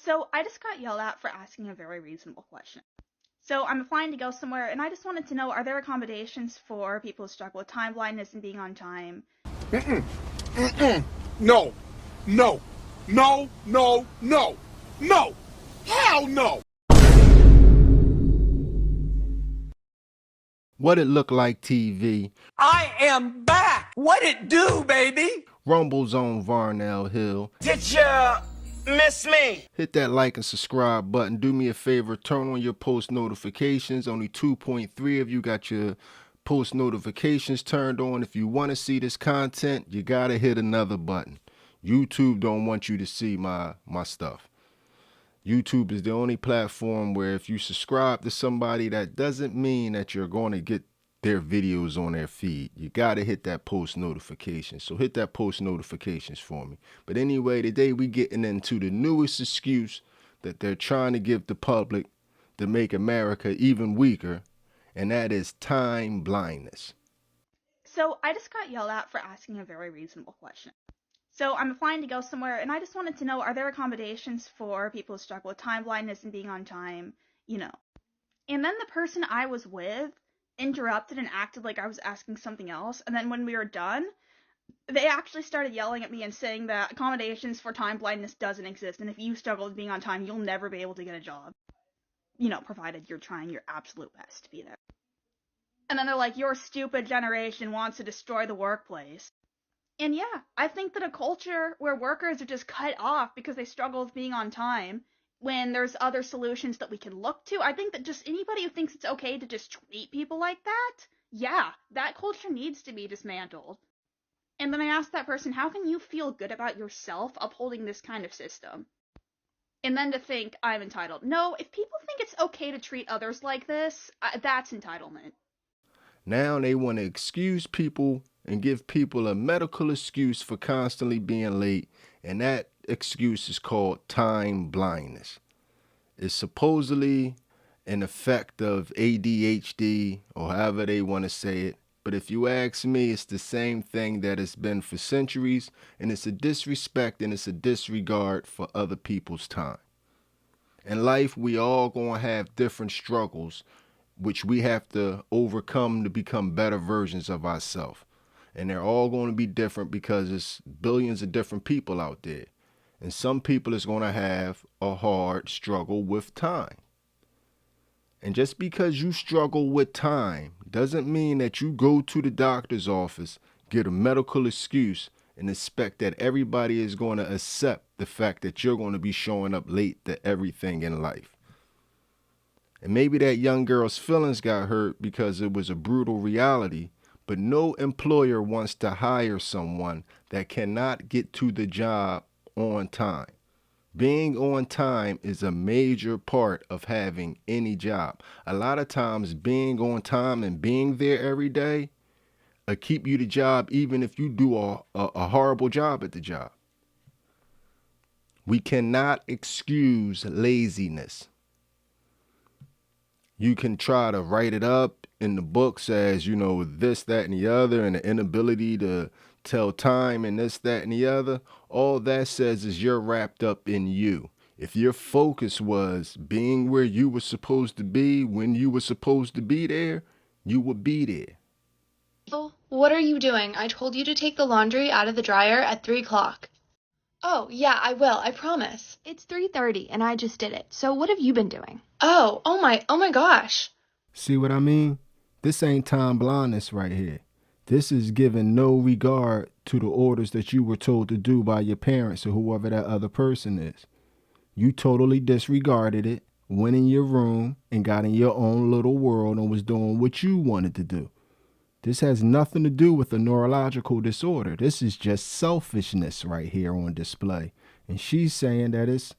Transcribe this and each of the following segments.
So I just got yelled at for asking a very reasonable question. So I'm applying to go somewhere, and I just wanted to know, are there accommodations for people who struggle with time blindness and being on time? No. No. No. No. No. No. Hell no. What It Look Like TV. I am back. What it do, baby? Rumbles on Varnell Hill. Did ya miss me? Hit that like and subscribe button. Do me a favor, turn on your post notifications. Only 2.3 of you got your post notifications turned on. If you want to see this content, you gotta hit another button. YouTube don't want you to see my stuff. YouTube is the only platform where if you subscribe to somebody, that doesn't mean that you're going to get their videos on their feed. You got to hit that post notification. So hit that post notifications for me. But anyway, today we getting into the newest excuse that they're trying to give the public to make America even weaker, and that is time blindness. So I just got yelled at for asking a very reasonable question. So I'm applying to go somewhere, and I just wanted to know, are there accommodations for people who struggle with time blindness and being on time? And then the person I was with interrupted and acted like I was asking something else, and then when we were done, they actually started yelling at me and saying that accommodations for time blindness doesn't exist, and if you struggle with being on time, you'll never be able to get a job. Provided you're trying your absolute best to be there. And then they're like, your stupid generation wants to destroy the workplace. And yeah, I think that a culture where workers are just cut off because they struggle with being on time, when there's other solutions that we can look to, I think that just anybody who thinks it's okay to just treat people like that, yeah, that culture needs to be dismantled. And then I asked that person, how can you feel good about yourself upholding this kind of system? And then to think I'm entitled. No, if people think it's okay to treat others like this, that's entitlement. Now they want to excuse people and give people a medical excuse for constantly being late, and that excuse is called time blindness. It's supposedly an effect of ADHD, or however they want to say it, but if you ask me, it's the same thing that it's been for centuries, and it's a disrespect and it's a disregard for other people's time. In life, we all gonna have different struggles which we have to overcome to become better versions of ourselves. And they're all going to be different because it's billions of different people out there. And some people is going to have a hard struggle with time. And just because you struggle with time doesn't mean that you go to the doctor's office, get a medical excuse, and expect that everybody is going to accept the fact that you're going to be showing up late to everything in life. And maybe that young girl's feelings got hurt because it was a brutal reality, but no employer wants to hire someone that cannot get to the job on time. Being on time is a major part of having any job. A lot of times being on time and being there every day will keep you the job even if you do a horrible job at the job. We cannot excuse laziness. You can try to write it up in the books as, this, that, and the other, and the inability to tell time and this, that, and the other. All that says is you're wrapped up in you. If your focus was being where you were supposed to be when you were supposed to be there, you would be there. What are you doing? I told you to take the laundry out of the dryer at 3 o'clock. Oh, yeah, I will. I promise. It's 3:30 and I just did it. So what have you been doing? Oh my gosh. See what I mean? This ain't time blindness right here. This is giving no regard to the orders that you were told to do by your parents or whoever that other person is. You totally disregarded it, went in your room and got in your own little world and was doing what you wanted to do. This has nothing to do with a neurological disorder. This is just selfishness right here on display. And she's saying that it's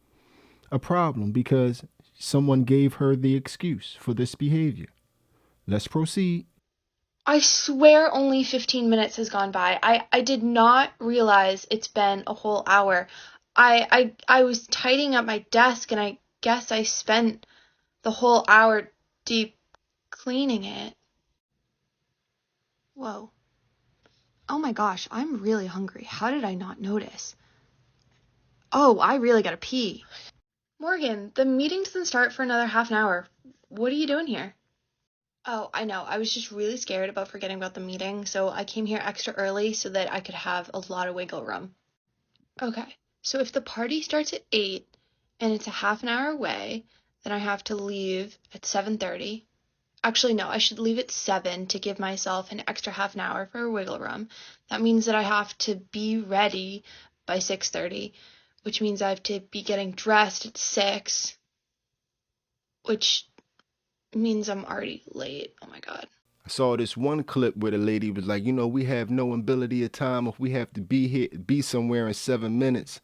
a problem because someone gave her the excuse for this behavior. Let's proceed. I swear only 15 minutes has gone by. I did not realize it's been a whole hour. I was tidying up my desk and I guess I spent the whole hour deep cleaning it. Whoa. Oh my gosh, I'm really hungry. How did I not notice? Oh, I really gotta pee. Morgan, the meeting doesn't start for another half an hour. What are you doing here? Oh, I know. I was just really scared about forgetting about the meeting, so I came here extra early so that I could have a lot of wiggle room. Okay, so if the party starts at 8 and it's a half an hour away, then I have to leave at 7:30. Actually, no, I should leave at 7 to give myself an extra half an hour for wiggle room. That means that I have to be ready by 6:30, which means I have to be getting dressed at 6, which means I'm already late. Oh my God. I saw this one clip where the lady was like, we have no ability of time. If we have to be somewhere in 7 minutes,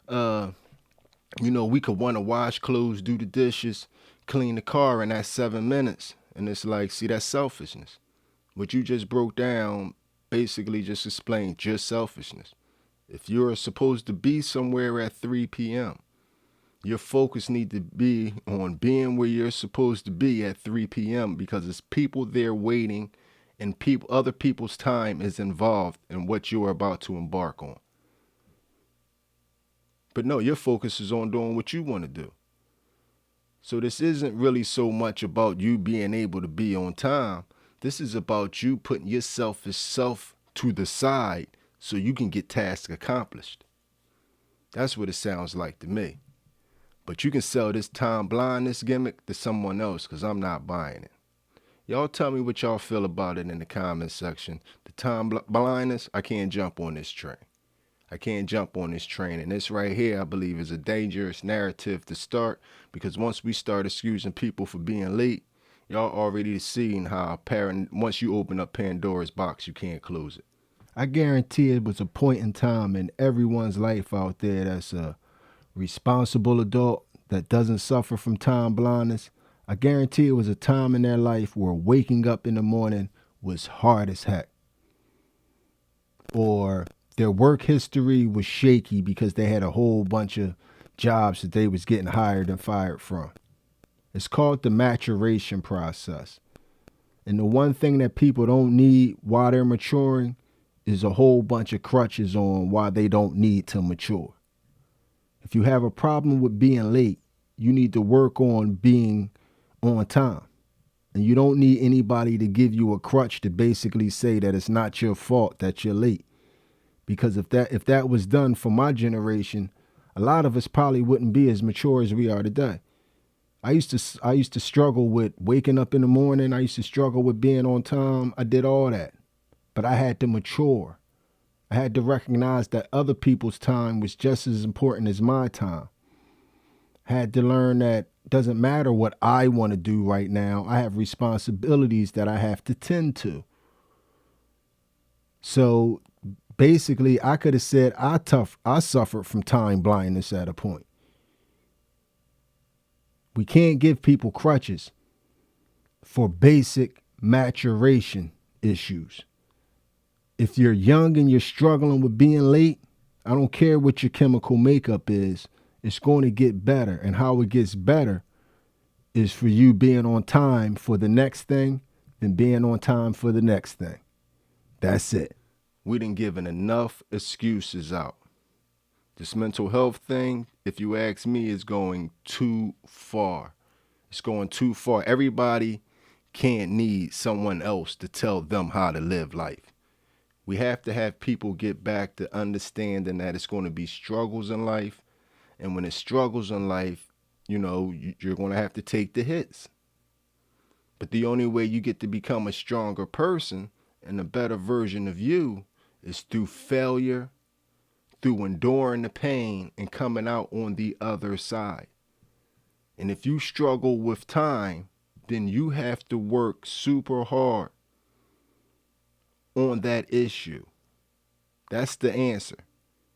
we could want to wash clothes, do the dishes, clean the car in that 7 minutes. And it's like, see, that's selfishness. What you just broke down basically just explained your selfishness. If you're supposed to be somewhere at 3 p.m., your focus need to be on being where you're supposed to be at 3 p.m. because it's people there waiting and other people's time is involved in what you're about to embark on. But no, your focus is on doing what you want to do. So this isn't really so much about you being able to be on time. This is about you putting your selfish self to the side so you can get tasks accomplished. That's what it sounds like to me. But you can sell this time blindness gimmick to someone else because I'm not buying it. Y'all tell me what y'all feel about it in the comment section. The time blindness, I can't jump on this train. I can't jump on this train. And this right here, I believe, is a dangerous narrative to start because once we start excusing people for being late, y'all already seen how once you open up Pandora's box, you can't close it. I guarantee it was a point in time in everyone's life out there that's a responsible adult that doesn't suffer from time blindness. I guarantee it was a time in their life where waking up in the morning was hard as heck. Or their work history was shaky because they had a whole bunch of jobs that they was getting hired and fired from. It's called the maturation process. And the one thing that people don't need while they're maturing is a whole bunch of crutches on why they don't need to mature. If you have a problem with being late, you need to work on being on time. And you don't need anybody to give you a crutch to basically say that it's not your fault that you're late. Because if that was done for my generation, a lot of us probably wouldn't be as mature as we are today. I used to struggle with waking up in the morning. I used to struggle with being on time. I did all that. But I had to mature. I had to recognize that other people's time was just as important as my time. I had to learn that it doesn't matter what I want to do right now. I have responsibilities that I have to tend to. So basically, I could have said I suffered from time blindness at a point. We can't give people crutches for basic maturation issues. If you're young and you're struggling with being late, I don't care what your chemical makeup is, it's going to get better. And how it gets better is for you being on time for the next thing and being on time for the next thing. That's it. We done given enough excuses out. This mental health thing, if you ask me, is going too far. It's going too far. Everybody can't need someone else to tell them how to live life. We have to have people get back to understanding that it's going to be struggles in life. And when it's struggles in life, you're going to have to take the hits. But the only way you get to become a stronger person and a better version of you is through failure, through enduring the pain and coming out on the other side. And if you struggle with time, then you have to work super hard on that issue. That's the answer.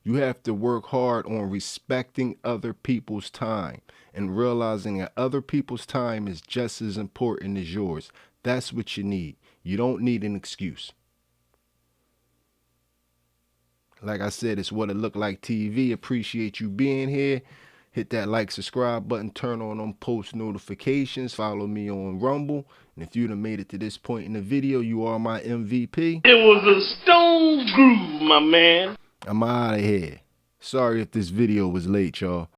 You have to work hard on respecting other people's time and realizing that other people's time is just as important as yours. That's what you need. You don't need an excuse. Like I said, it's What It Look Like TV. Appreciate you being here. Hit that like, subscribe button, turn on them post notifications, follow me on Rumble. And if you'd have made it to this point in the video, you are my MVP. It was a stone groove, my man. I'm out of here. Sorry if this video was late, y'all.